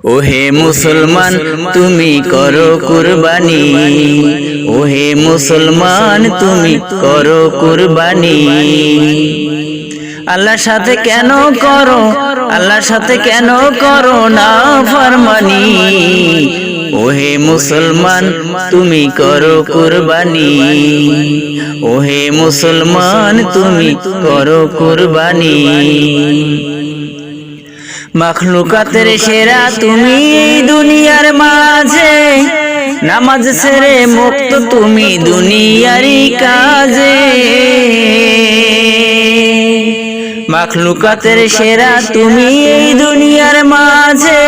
ওহে মুসলমান তুমি করো কুরবানি, ওহে মুসলমান তুমি করো কুরবানি। আল্লাহর সাথে কেন করো, আল্লাহর সাথে কেন করো না ফরমানি। ওহে মুসলমান তুমি করো কুরবানি, ওহে মুসলমান তুমি করো কুরবানি। মাখলুকাতের সেরা তুমি দুনিয়ার মাঝে, নামাজ ছেড়ে মুক্ত তুমি দুনিয়ারি কাজে। মাখলুকাতের সেরা তুমি এই দুনিয়ার মাঝে,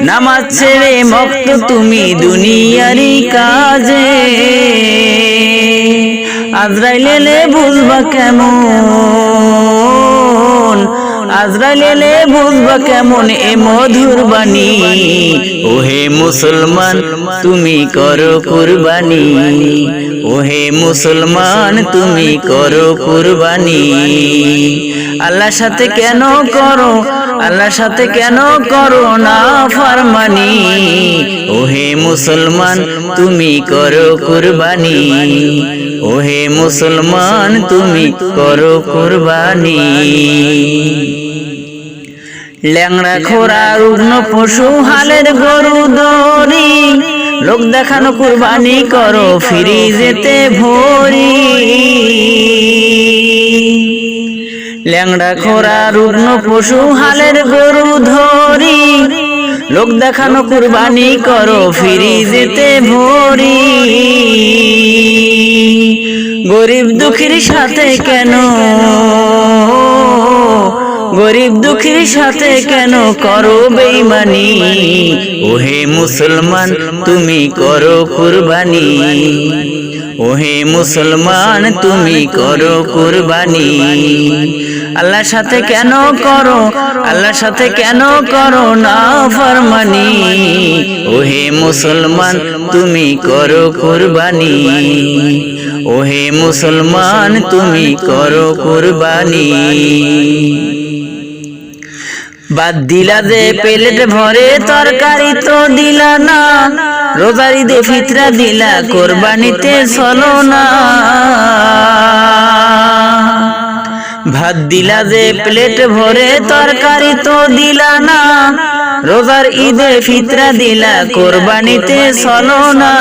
নামাজ ছেড়ে মুক্ত তুমি দুনিয়ারি কাজে। আজরাইল এলে বুঝবা কেমন, আজরাইল এলে বুঝবা কেমন এ মধুর বাণী। ওহে মুসলমান তুমি করো কুরবানি, ওহে মুসলমান তুমি করো কুরবানি। আল্লাহর সাথে কেন করো, আল্লাহর সাথে কেন করো না ফরমানি। ওহে মুসলমান তুমি করো কুরবানি, ওহে মুসলমান তুমি করো কুরবানি। ল্যাংড়া খোরা রুগ্ন পশু হালের গরু দড়ি, লোক দেখানো কুরবানি করো ফিরিজেতে ভরি। ল্যাংড়া খোরা রুগ্ন পশু হালের গরু ধরি, লোক দেখানো কুরবানি করো ফিরিজেতে ভরি। গরিব দুঃখীর সাথে কেন, গরিব দুঃখীর সাথে কেন করো বেঈমানি। ওহে মুসলমান তুমি করো কুরবানি, ওহে মুসলমান তুমি করো কুরবানি। আল্লাহর সাথে কেন করো, আল্লাহর সাথে কেন করো না ফরমানি। ওহে মুসলমান তুমি করো কুরবানি, ওহে মুসলমান তুমি করো কুরবানি। বাদ দিলা যে প্লেট ভরে তরকারি তো দিলা না, রোজার ঈদে ফিতরা দিলা কোরবানিতে চলো না। ভাত দিলা যে প্লেট ভরে তরকারি তো দিলা না, রোজার ঈদে ফিতরা দিলা কোরবানিতে চলো না।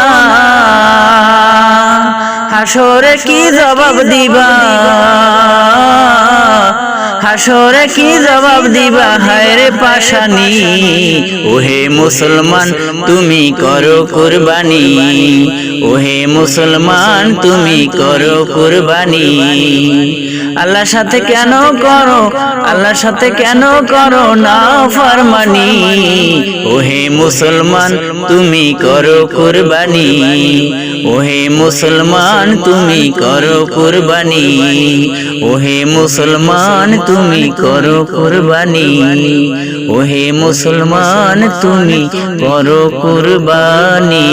হাসরে কি জবাব দিবা, হাসরে কি জবাব দিবা হায়রে পাশানি। ওহে মুসলমান তুমি করো কুরবানি, ওহে মুসলমান তুমি করো কুরবানি। আল্লাহর সাথে কেন করো, আল্লাহর সাথে কেন করো না ফরমানি। ওহে মুসলমান তুমি করো কুরবানি, ওহে মুসলমান তুমি করো কুরবানি, ওহে মুসলমান তুমি করো কুরবানি, ওহে মুসলমান তুমি করো কুরবানি।